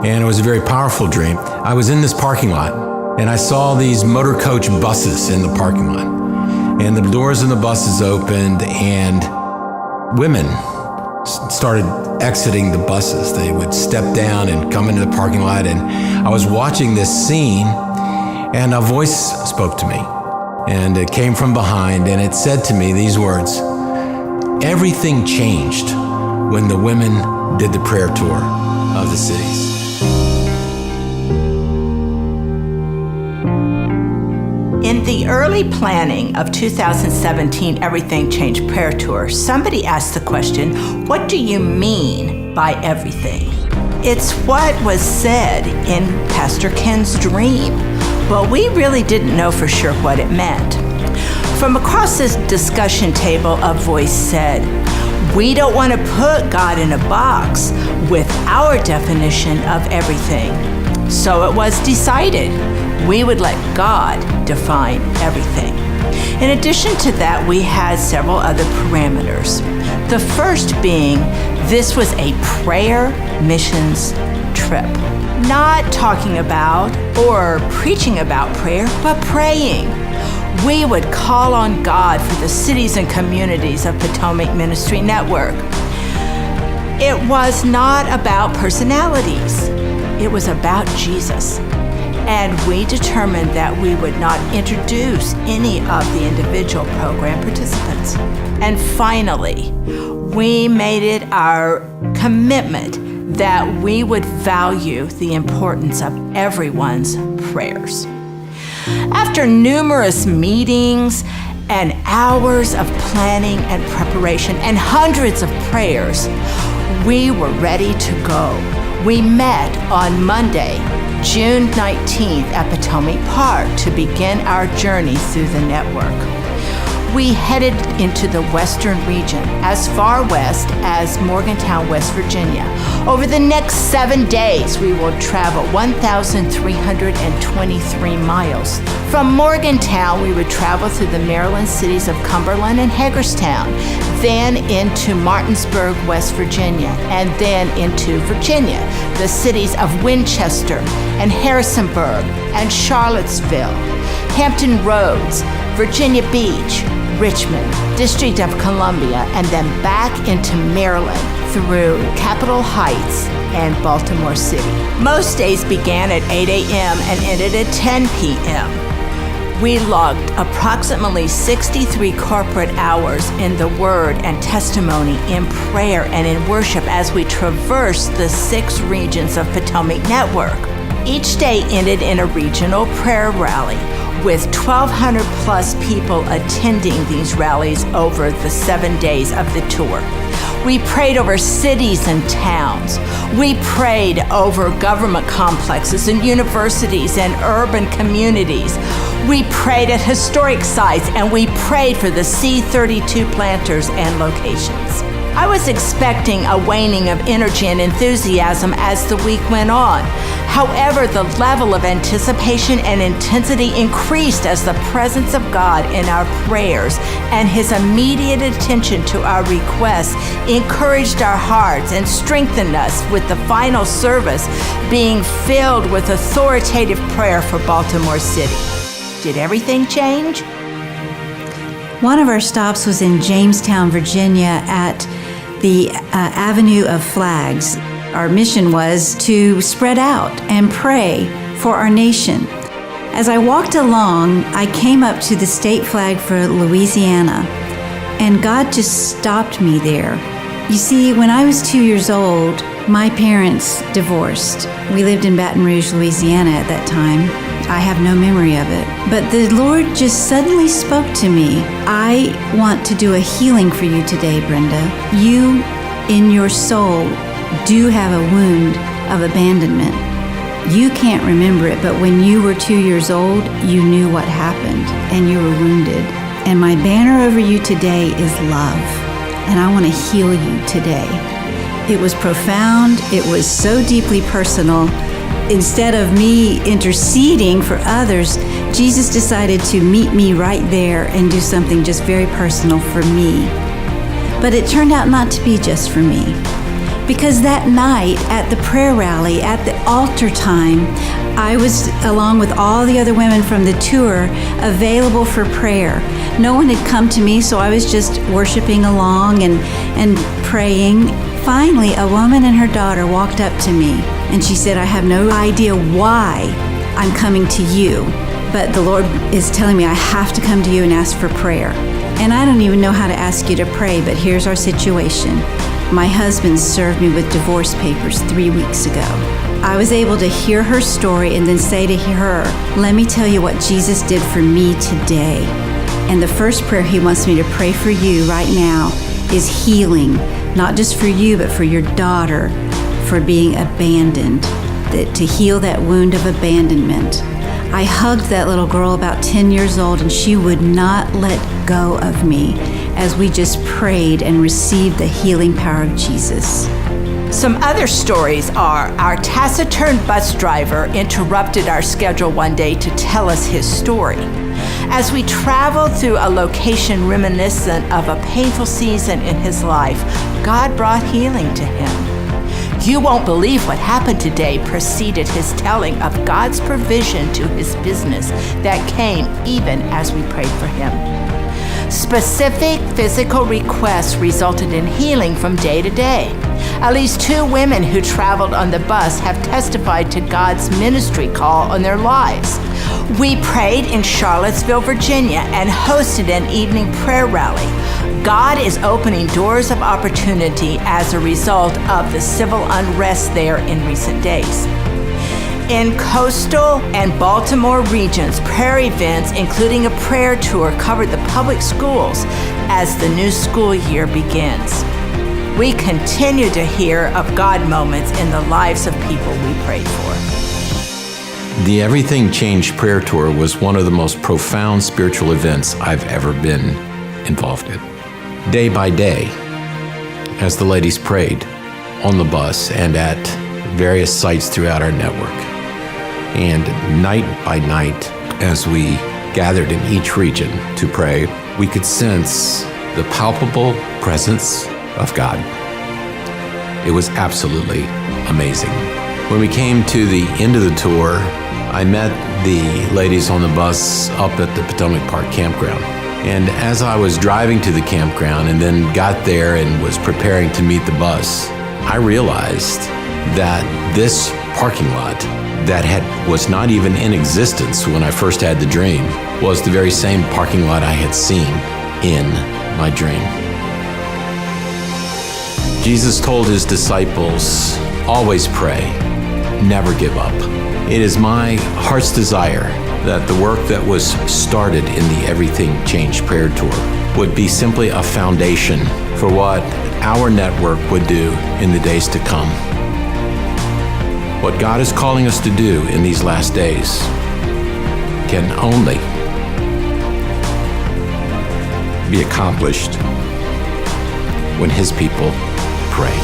and it was a very powerful dream. I was in this parking lot, and I saw these motor coach buses in the parking lot. And the doors of the buses opened, and women started exiting the buses. They would step down and come into the parking lot, and I was watching this scene, and a voice spoke to me, and it came from behind, and it said to me these words: "Everything changed when the women did the prayer tour of the cities." In the early planning of 2017 Everything Changed Prayer Tour, somebody asked the question, what do you mean by everything? It's what was said in Pastor Ken's dream, but we really didn't know for sure what it meant. From across this discussion table, a voice said, "We don't want to put God in a box with our definition of everything." So it was decided we would let God define everything. In addition to that, we had several other parameters. The first being, this was a prayer missions trip. Not talking about or preaching about prayer, but praying. We would call on God for the cities and communities of Potomac Ministry Network. It was not about personalities. It was about Jesus. And we determined that we would not introduce any of the individual program participants. And finally, we made it our commitment that we would value the importance of everyone's prayers. After numerous meetings and hours of planning and preparation and hundreds of prayers, we were ready to go. We met on Monday, June 19th at Potomac Park to begin our journey through the network. We headed into the western region, as far west as Morgantown, West Virginia. Over the next 7 days, we will travel 1,323 miles. From Morgantown, we would travel through the Maryland cities of Cumberland and Hagerstown, then into Martinsburg, West Virginia, and then into Virginia, the cities of Winchester and Harrisonburg and Charlottesville, Hampton Roads, Virginia Beach, Richmond, District of Columbia, and then back into Maryland through Capitol Heights and Baltimore City. Most days began at 8 a.m. and ended at 10 p.m. We logged approximately 63 corporate hours in the Word and testimony, in prayer and in worship as we traversed the 6 regions of Potomac Network. Each day ended in a regional prayer rally, with 1,200 plus people attending these rallies over the 7 days of the tour. We prayed over cities and towns. We prayed over government complexes and universities and urban communities. We prayed at historic sites, and we prayed for the C-32 planters and locations. I was expecting a waning of energy and enthusiasm as the week went on. However, the level of anticipation and intensity increased as the presence of God in our prayers and His immediate attention to our requests encouraged our hearts and strengthened us, with the final service being filled with authoritative prayer for Baltimore City. Did everything change? One of our stops was in Jamestown, Virginia at the Avenue of Flags. Our mission was to spread out and pray for our nation. As I walked along, I came up to the state flag for Louisiana, and God just stopped me there. You see, when I was 2 years old, my parents divorced. We lived in Baton Rouge, Louisiana at that time. I have no memory of it. But the Lord just suddenly spoke to me. I want to do a healing for you today, Brenda. You, in your soul, do have a wound of abandonment. You can't remember it, but when you were 2 years old, you knew what happened, and you were wounded. And my banner over you today is love, and I want to heal you today. It was profound. It was so deeply personal. Instead of me interceding for others, Jesus decided to meet me right there and do something just very personal for me. But it turned out not to be just for me, Because that night at the prayer rally, at the altar time, I was, along with all the other women from the tour, available for prayer. No one had come to me, so I was just worshiping along and praying. Finally, a woman and her daughter walked up to me, and she said, "I have no idea why I'm coming to you, but the Lord is telling me I have to come to you and ask for prayer. And I don't even know how to ask you to pray, but here's our situation. My husband served me with divorce papers 3 weeks ago." I was able to hear her story and then say to her, "Let me tell you what Jesus did for me today. And the first prayer he wants me to pray for you right now is healing, not just for you, but for your daughter, for being abandoned, to heal that wound of abandonment." I hugged that little girl about 10 years old, and she would not let go of me as we just prayed and received the healing power of Jesus. Some other stories are our taciturn bus driver interrupted our schedule one day to tell us his story. As we traveled through a location reminiscent of a painful season in his life, God brought healing to him. "You won't believe what happened today," preceded his telling of God's provision to his business that came even as we prayed for him. Specific physical requests resulted in healing from day to day. At least 2 women who traveled on the bus have testified to God's ministry call on their lives. We prayed in Charlottesville, Virginia, and hosted an evening prayer rally. God is opening doors of opportunity as a result of the civil unrest there in recent days. In coastal and Baltimore regions, prayer events, including a prayer tour, covered the public schools as the new school year begins. We continue to hear of God moments in the lives of people we prayed for. The Everything Changed prayer tour was one of the most profound spiritual events I've ever been involved in. Day by day, as the ladies prayed on the bus and at various sites throughout our network, and night by night, as we gathered in each region to pray, we could sense the palpable presence of God. It was absolutely amazing. When we came to the end of the tour, I met the ladies on the bus up at the Potomac Park campground. And as I was driving to the campground and then got there and was preparing to meet the bus, I realized that this parking lot that was not even in existence when I first had the dream was the very same parking lot I had seen in my dream. Jesus told his disciples, "Always pray, never give up." It is my heart's desire that the work that was started in the Everything Changed prayer tour would be simply a foundation for what our network would do in the days to come. What God is calling us to do in these last days can only be accomplished when his people pray.